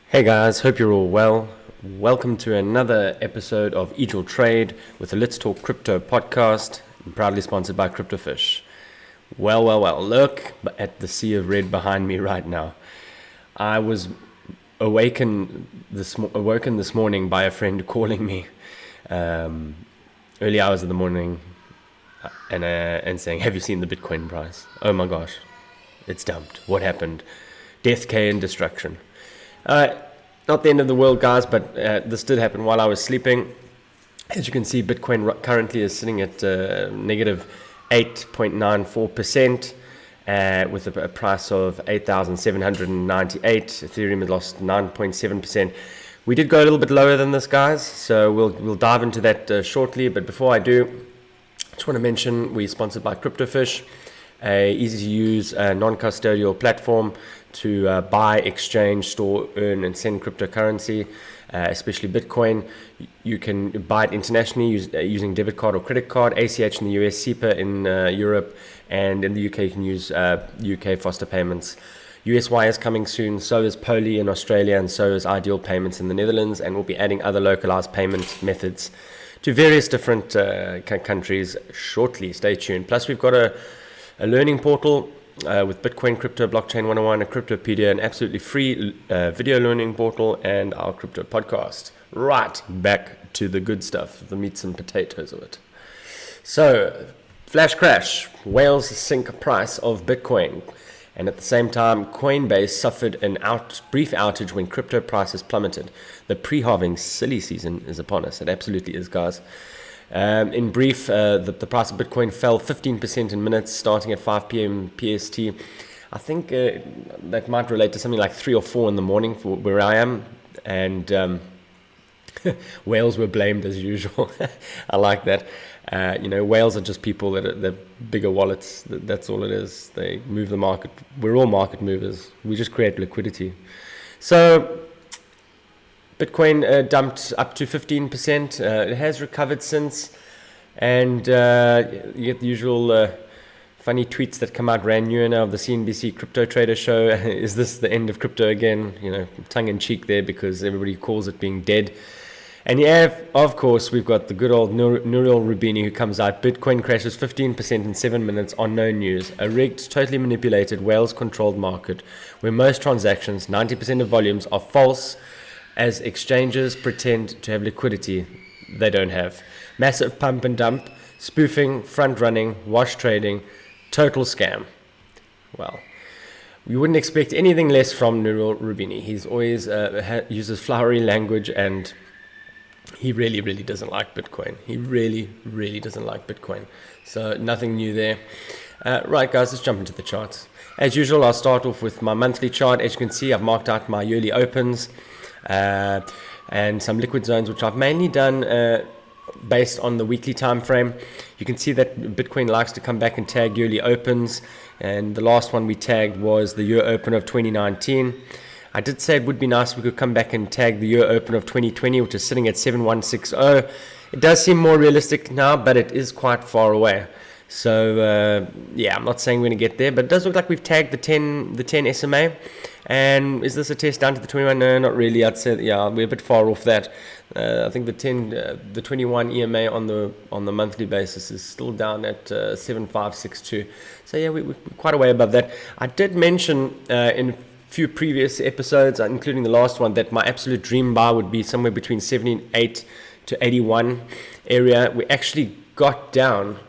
Hey guys, hope you're all well. Welcome to another episode of EGIL.TRADE with the Let's Talk Crypto podcast, proudly sponsored by CryptoFish. Well, look at the sea of red behind me right now. I was awoken this morning by a friend calling me early hours of the morning and saying, "Have you seen the Bitcoin price? Oh my gosh, it's dumped. What happened? Death, care, and destruction." Not the end of the world, guys, but this did happen while I was sleeping. As you can see, Bitcoin currently is sitting at negative 8.94%, with a price of 8,798. Ethereum has lost 9.7%. We did go a little bit lower than this, guys, so we'll dive into that shortly. But before I do, I just want to mention we're sponsored by CryptoFish, a easy-to-use non-custodial platform to buy, exchange, store, earn, and send cryptocurrency, especially Bitcoin. You can buy it internationally using debit card or credit card, ACH in the US, SEPA in Europe, and in the UK you can use UK faster payments. USY is coming soon, so is Poly in Australia, and so is Ideal Payments in the Netherlands, and we'll be adding other localized payment methods to various different countries shortly. Stay tuned. Plus, we've got a learning portal with Bitcoin, Crypto, Blockchain 101, a Cryptopedia, an absolutely free video learning portal, and our crypto podcast. Right, back to the good stuff, the meats and potatoes of it. So, flash crash, whales sink price of Bitcoin. And at the same time, Coinbase suffered a brief outage when crypto prices plummeted. The pre-halving silly season is upon us. It absolutely is, guys. In brief, the price of Bitcoin fell 15% in minutes, starting at 5 p.m. PST. I think that might relate to something like 3 or 4 in the morning for where I am, and whales were blamed as usual. I like that. Whales are just people that are bigger wallets. That's all it is. They move the market. We're all market movers. We just create liquidity. So Bitcoin dumped up to 15%. It has recovered since, and you get the usual funny tweets that come out brand new now of the CNBC Crypto Trader show. Is this the end of crypto again? Tongue in cheek there, because everybody calls it being dead. And yeah, of course, we've got the good old Nouriel Roubini who comes out. Bitcoin crashes 15% in 7 minutes on no news. A rigged, totally manipulated, whales-controlled market where most transactions, 90% of volumes, are false, as exchanges pretend to have liquidity they don't have. Massive pump and dump, spoofing, front running, wash trading, total scam. Well, you wouldn't expect anything less from Nouriel Roubini. He's always uses flowery language, and he really doesn't like Bitcoin. He really doesn't like Bitcoin. So nothing new there. Right, guys, let's jump into the charts. As usual, I'll start off with my monthly chart. As you can see, I've marked out my yearly opens and some liquid zones, which I've mainly done based on the weekly time frame. You can see that Bitcoin likes to come back and tag yearly opens, and the last one we tagged was the year open of 2019. I did say it would be nice if we could come back and tag the year open of 2020, which is sitting at 7160. It does seem more realistic now, but it is quite far away. So I'm not saying we're going to get there, but it does look like we've tagged the 10 SMA. And is this a test down to the 21? No, not really. I'd say we're a bit far off that. I think the 21 EMA on the monthly basis is still down at 7562. So yeah, we're quite a way above that. I did mention in a few previous episodes, including the last one, that my absolute dream buy would be somewhere between 78 to 81 area. We actually got down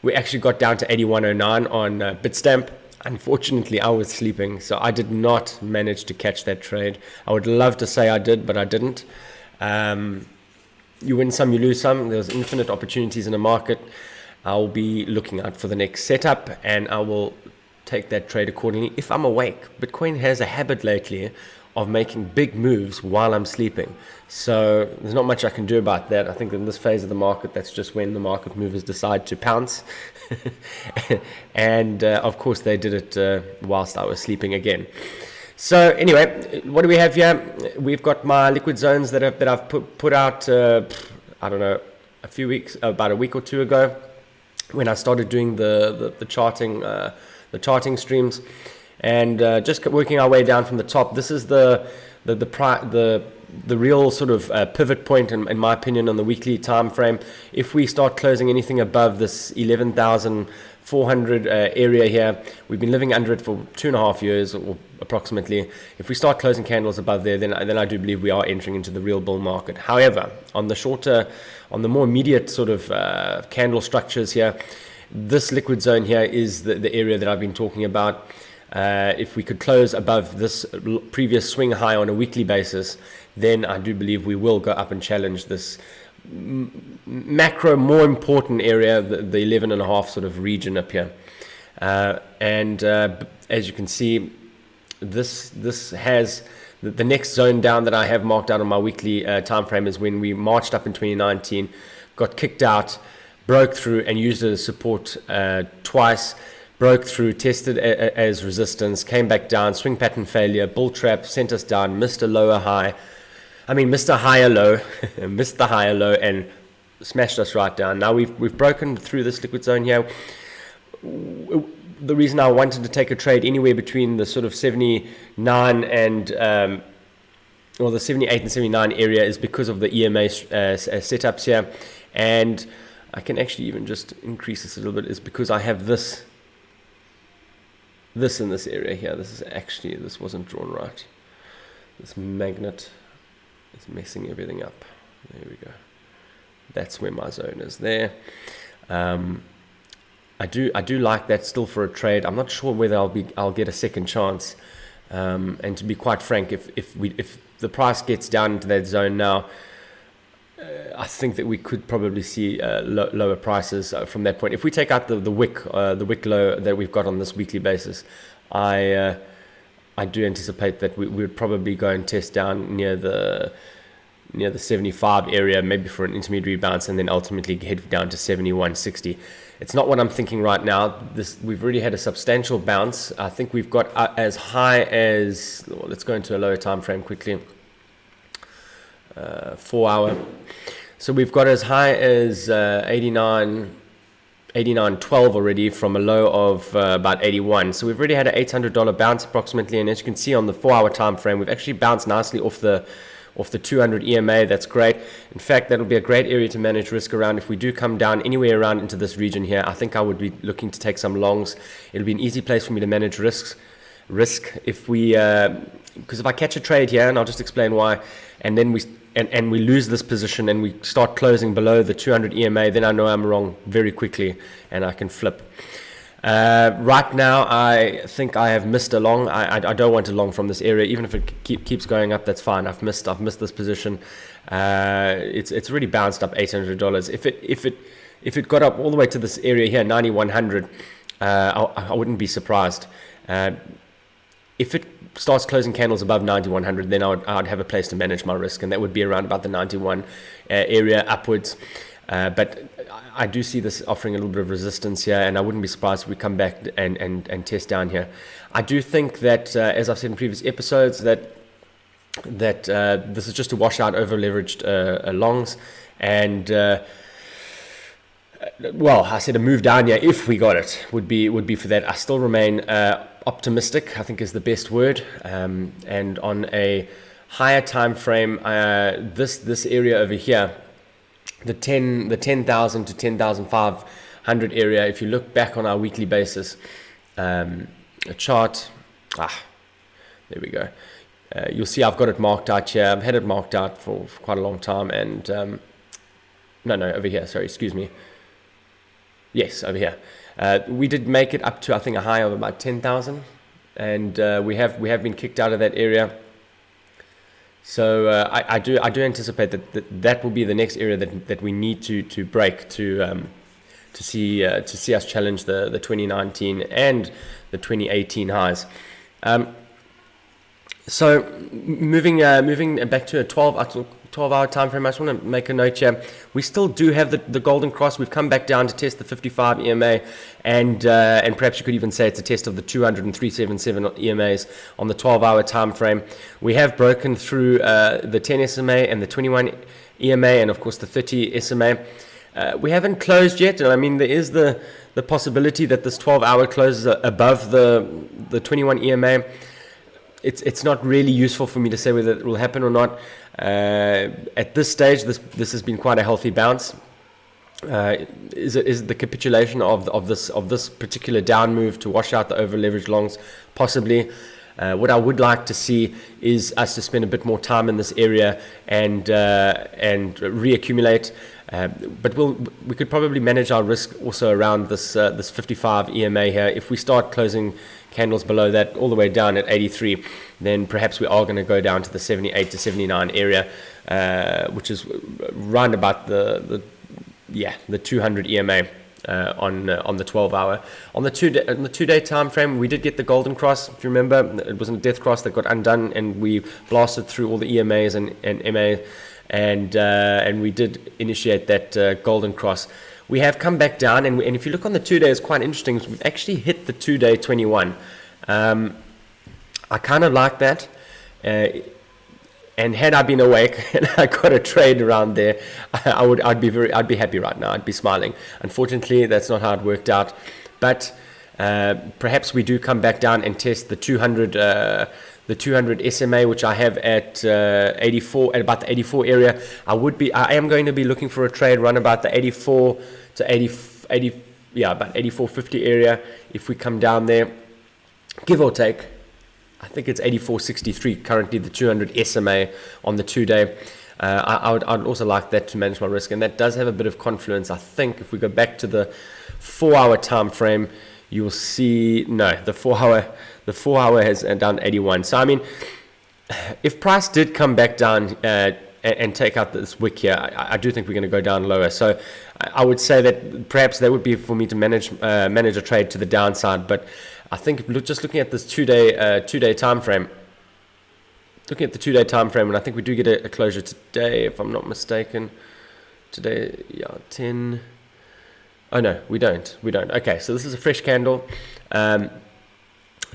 to 8109 on Bitstamp. Unfortunately, I was sleeping, so I did not manage to catch that trade. I would love to say I did, but I didn't. You win some, you lose some. There's infinite opportunities in the market. I'll be looking out for the next setup, and I will take that trade accordingly if I'm awake. Bitcoin has a habit lately of making big moves while I'm sleeping. So there's not much I can do about that. I think in this phase of the market, that's just when the market movers decide to pounce. And of course, they did it whilst I was sleeping again. So anyway, what do we have here? We've got my liquid zones that I've put out, about a week or two ago, when I started doing the charting streams. And just working our way down from the top, this is the the real sort of pivot point, in my opinion, on the weekly time frame. If we start closing anything above this 11,400 area here, we've been living under it for 2.5 years or approximately. If we start closing candles above there, then I do believe we are entering into the real bull market. However, on the more immediate sort of candle structures here, this liquid zone here is the area that I've been talking about. If we could close above this previous swing high on a weekly basis, then I do believe we will go up and challenge this macro, more important area, the 11.5 sort of region up here. As you can see, this has the next zone down that I have marked out on my weekly time frame is when we marched up in 2019, got kicked out, broke through and used it as support twice. Broke through, tested as resistance, came back down, swing pattern failure, bull trap, sent us down, missed a higher low, missed the higher low and smashed us right down. Now we've broken through this liquid zone here. The reason I wanted to take a trade anywhere between the sort of 79 and or the 78 and 79 area is because of the EMA setups here, and I can actually even just increase this a little bit, is because I have this in this area here. This wasn't drawn right. This magnet is messing everything up. There we go. That's where my zone is there. I do like that still for a trade. I'm not sure whether I'll get a second chance. And to be quite frank, if the price gets down into that zone now, I think that we could probably see lower prices from that point. If we take out the wick low that we've got on this weekly basis, I do anticipate that we would probably go and test down near the 75 area, maybe for an intermediary bounce, and then ultimately head down to 71.60. It's not what I'm thinking right now. We've already had a substantial bounce. I think we've got as high as, let's go into a lower time frame quickly. 4 hour. So we've got as high as 89.12 already from a low of about 81. So we've already had an $800 bounce approximately, and as you can see on the 4 hour time frame, we've actually bounced nicely off the 200 EMA. That's great. In fact, that'll be a great area to manage risk around. If we do come down anywhere around into this region here, I think I would be looking to take some longs. It'll be an easy place for me to manage risk if we because if I catch a trade here, and I'll just explain why, and then we lose this position and we start closing below the 200 EMA, then I know I'm wrong very quickly and I can flip. Right now, I think I have missed a long. I don't want a long from this area, even if it keeps going up. That's fine. I've missed this position. It's already bounced up $800. If it got up all the way to this area here, 9100, I wouldn't be surprised. If it starts closing candles above 9100, then I'd have a place to manage my risk, and that would be around about the 91 area upwards. But I do see this offering a little bit of resistance here, and I wouldn't be surprised if we come back and test down here. I do think that, as I've said in previous episodes, that this is just to wash out over leveraged longs, and well, I said a move down here if we got it would be for that. I still remain optimistic, I think is the best word, and on a higher time frame, this area over here, the 10,000 to 10,500 area, if you look back on our weekly basis, a chart, there we go, you'll see I've got it marked out here. I've had it marked out for quite a long time, and no, over here, sorry, excuse me. Yes, over here. We did make it up to, I think, a high of about 10,000, and we have been kicked out of that area. So I do anticipate that will be the next area that we need to break to see us challenge the 2019 and the 2018 highs. So moving back to a 12-hour time frame, I just want to make a note here. We still do have the golden cross. We've come back down to test the 55 EMA, and perhaps you could even say it's a test of the 200 and 377 EMAs on the 12-hour time frame. We have broken through the 10 SMA and the 21 EMA, and of course the 30 SMA. We haven't closed yet, and I mean there is the possibility that this 12-hour closes above the 21 EMA. it's not really useful for me to say whether it will happen or not. At this stage, this has been quite a healthy bounce. Is it the capitulation of this particular down move to wash out the over leveraged longs? Possibly. What I would like to see is us to spend a bit more time in this area and reaccumulate. But we could probably manage our risk also around this 55 EMA here. If we start closing candles below that all the way down at 83, then perhaps we are going to go down to the 78 to 79 area, which is round about the 200 EMA. On the 12-hour. On the two-day time frame, we did get the golden cross. If you remember, it wasn't a death cross that got undone, and we blasted through all the EMAs and MA, and we did initiate that golden cross. We have come back down, and if you look on the 2 day, it's quite interesting. We've actually hit the 2-day 21. I kind of like that. And had I been awake and I got a trade around there, I'd be happy right now. I'd be smiling. Unfortunately, that's not how it worked out. But perhaps we do come back down and test the 200 SMA, which I have at 84, at about the 84 area. I am going to be looking for a trade run about the 84 to 80, about 84.50 area. If we come down there, give or take. I think it's 84.63 currently, the 200 SMA on the 2 day. I'd also like that to manage my risk, and that does have a bit of confluence. I think if we go back to the 4-hour time frame, you will see the 4-hour has done 81. So I mean, if price did come back down and take out this wick here, I do think we're going to go down lower. So I would say that perhaps that would be for me to manage a trade to the downside, but I think just looking at this 2 day time frame, and I think we do get a closure today, if I'm not mistaken. Today, 10. Oh no, we don't. Okay, so this is a fresh candle.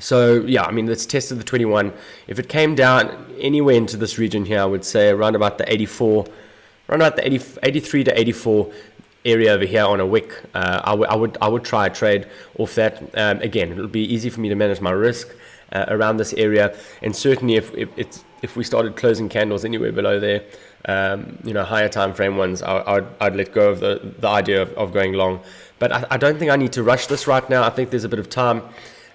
So yeah, I mean, let's test the 21. If it came down anywhere into this region here, I would say around about the 84, around about the 83 to 84 area over here on a wick. I would try a trade off that. Again, it'll be easy for me to manage my risk around this area, and certainly if we started closing candles anywhere below there, higher time frame ones, I'd let go of the idea of going long. But I don't think I need to rush this right now. I think there's a bit of time.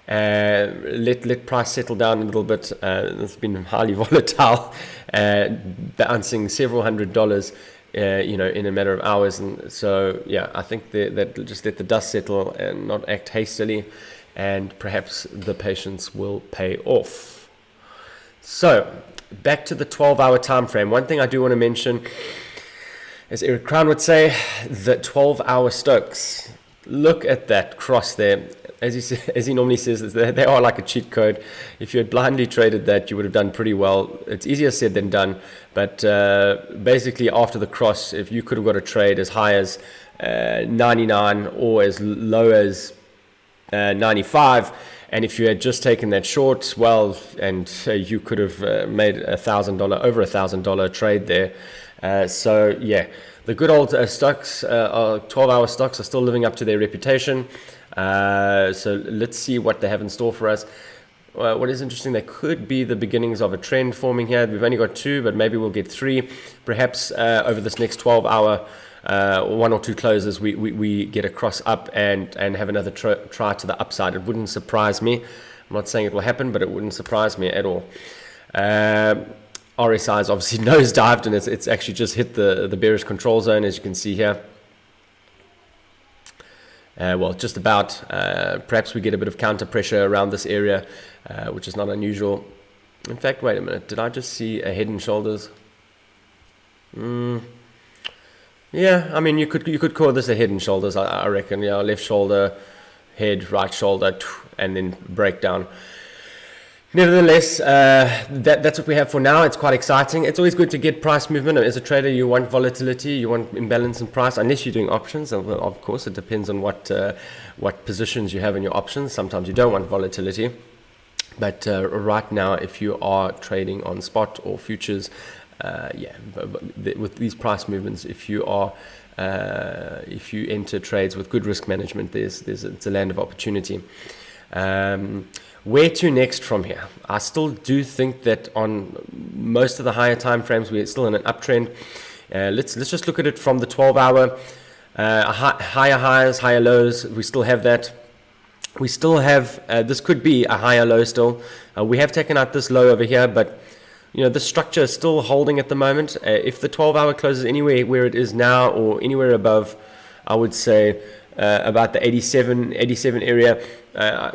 Let price settle down a little bit. It's been highly volatile, bouncing several $100s. In a matter of hours, and so I think that just let the dust settle and not act hastily, and perhaps the patience will pay off. So back to the 12-hour time frame. One thing I do want to mention, as Eric Crown would say, the 12-hour Stokes. Look at that cross there. As he normally says, they are like a cheat code. If you had blindly traded that, you would have done pretty well. It's easier said than done. But basically, after the cross, if you could have got a trade as high as 99 or as low as 95, and if you had just taken that short, well, and you could have made over $1,000 trade there. The good old stocks, 12-hour stocks, are still living up to their reputation. So let's see what they have in store for us. What is interesting, there could be the beginnings of a trend forming here. We've only got 2, but maybe we'll get 3. Perhaps over this next 12-hour, 1 or 2 closes, we get a cross up and have another try to the upside. It wouldn't surprise me. I'm not saying it will happen, but it wouldn't surprise me at all. RSI is obviously nosedived, and it's actually just hit the bearish control zone, as you can see here. Just about. Perhaps we get a bit of counter pressure around this area, which is not unusual. In fact, wait a minute. Did I just see a head and shoulders? Yeah, I mean, you could call this a head and shoulders, I reckon. Left shoulder, head, right shoulder, and then breakdown. Nevertheless, that's what we have for now. It's quite exciting. It's always good to get price movement. As a trader, you want volatility, you want imbalance in price, unless you're doing options. Of course, it depends on what positions you have in your options. Sometimes you don't want volatility. But right now, if you are trading on spot or futures, with these price movements, if you enter trades with good risk management, it's a land of opportunity. Where to next from here? I still do think that on most of the higher time frames, we're still in an uptrend. Let's just look at it from the 12-hour. Higher highs, higher lows. We still have that. We still have, this could be a higher low still. We have taken out this low over here, but the structure is still holding at the moment. If the 12-hour closes anywhere where it is now or anywhere above, I would say about the 87 area,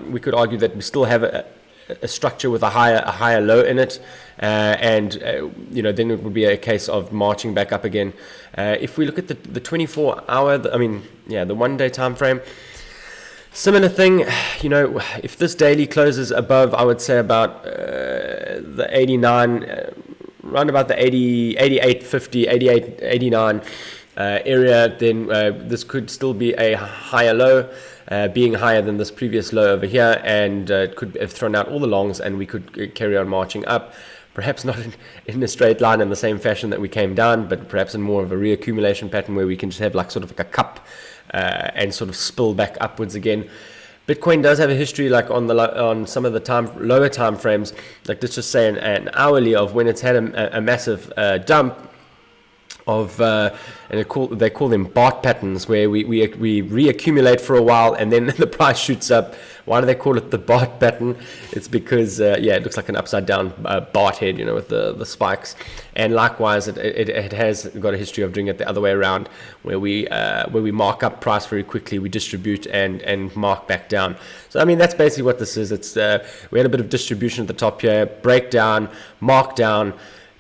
we could argue that we still have a structure with a higher low in it, and then it would be a case of marching back up again. If we look at the 24-hour, the 1 day time frame, similar thing. If this daily closes above, I would say about the 89, around about the 88.50, 88, 89 area, then this could still be a higher low, being higher than this previous low over here, and it could have thrown out all the longs, and we could carry on marching up. Perhaps not in a straight line in the same fashion that we came down, but perhaps in more of a reaccumulation pattern where we can just have sort of like a cup and sort of spill back upwards again. Bitcoin does have a history on some of the lower time frames, like let's just say an hourly, of when it's had a massive dump of and they call them BART patterns, where we reaccumulate for a while and then the price shoots up. Why do they call it the BART pattern? It's because it looks like an upside down BART head, with the spikes. And likewise, it has got a history of doing it the other way around, where we mark up price very quickly, we distribute and mark back down. So that's basically what this is. It's we had a bit of distribution at the top here, breakdown, mark down.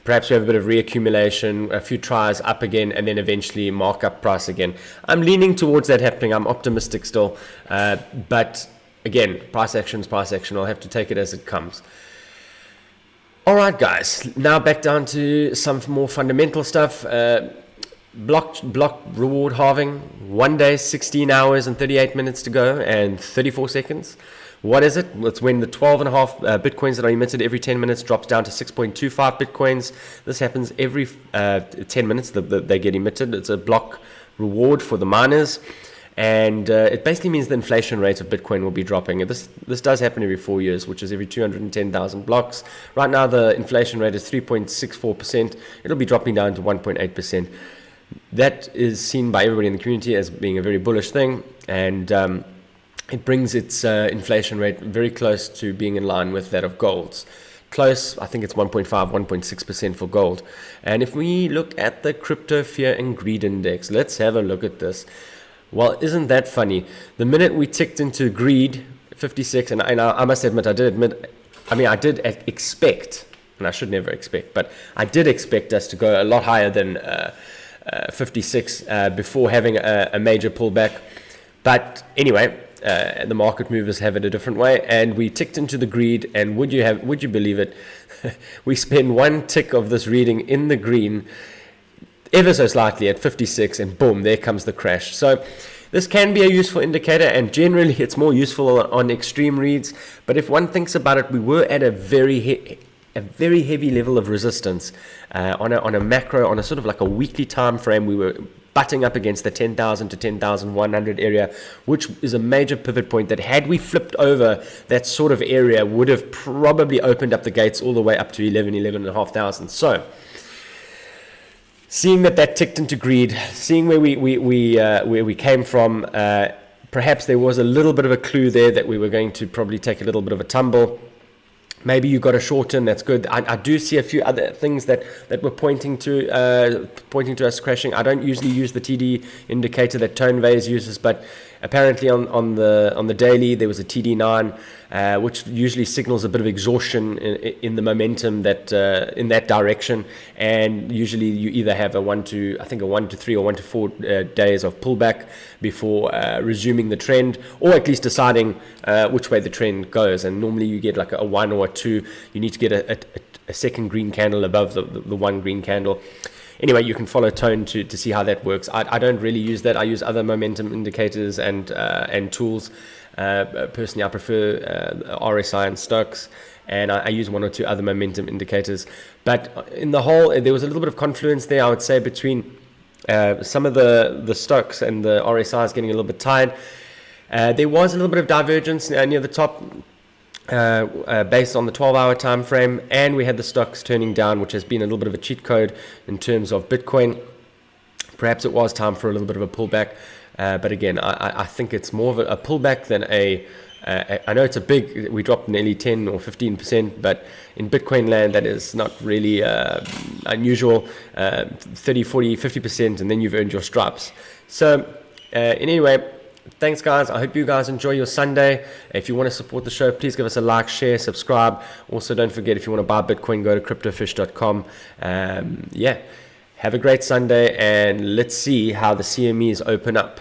Perhaps we have a bit of reaccumulation, a few tries up again, and then eventually mark up price again. I'm leaning towards that happening. I'm optimistic still. But again, price action is price action. I'll have to take it as it comes. All right, guys. Now back down to some more fundamental stuff. Block reward halving. 1 day, 16 hours and 38 minutes to go and 34 seconds. What is it? It's when the 12.5 bitcoins that are emitted every 10 minutes drops down to 6.25 bitcoins. This happens every 10 minutes that they get emitted. It's a block reward for the miners, and it basically means the inflation rate of Bitcoin will be dropping. This does happen every 4 years, which is every 210,000 blocks. Right now, the inflation rate is 3.64%. It'll be dropping down to 1.8%. That is seen by everybody in the community as being a very bullish thing, and it brings its inflation rate very close to being in line with that of gold's. Close, I think it's 1.5, 1.6% for gold. And if we look at the Crypto Fear and Greed Index, let's have a look at this. Well, isn't that funny? The minute we ticked into greed, 56, and I must admit, I did expect, and I should never expect, but I did expect us to go a lot higher than 56 before having a major pullback. But anyway, the market movers have it a different way, and we ticked into the greed, and would you believe it? We spend one tick of this reading in the green, ever so slightly at 56, and boom, there comes the crash. So this can be a useful indicator, and generally it's more useful on extreme reads. But if one thinks about it, we were at a very heavy level of resistance on a macro, on a sort of like a weekly time frame. We were butting up against the 10,000 to 10,100 area, which is a major pivot point that, had we flipped over that sort of area, would have probably opened up the gates all the way up to 11,500. So seeing that ticked into greed, seeing where we came from, perhaps there was a little bit of a clue there that we were going to probably take a little bit of a tumble. Maybe you got a short in, that's good. I do see a few other things that were pointing to us crashing. I don't usually use the TD indicator that ToneVase uses, but apparently on the daily there was a TD9, which usually signals a bit of exhaustion in the momentum that in that direction. And usually you either have a 1 to 3 or 1 to 4 days of pullback before resuming the trend, or at least deciding which way the trend goes. And normally you get like a 1 or a 2. You need to get a second green candle above the one green candle. Anyway, you can follow Tone to see how that works. I don't really use that. I use other momentum indicators and tools. Personally, I prefer RSI and Stokes, and I use 1 or 2 other momentum indicators. But in the whole, there was a little bit of confluence there, I would say, between some of the Stokes and the RSIs getting a little bit tired. There was a little bit of divergence near the top. based on the 12-hour time frame, and we had the stocks turning down, which has been a little bit of a cheat code in terms of Bitcoin. Perhaps it was time for a little bit of a pullback, but again, I think it's more of a pullback than I know it's a big, we dropped nearly 10 or 15%, but in Bitcoin land, that is not really unusual. 30, 40, 50%, and then you've earned your stripes. So anyway, thanks guys. I hope you guys enjoy your Sunday. If you want to support the show, please give us a like, share, subscribe. Also, don't forget, if you want to buy Bitcoin, go to CryptoFish.com. Yeah, have a great Sunday, and let's see how the CMEs open up.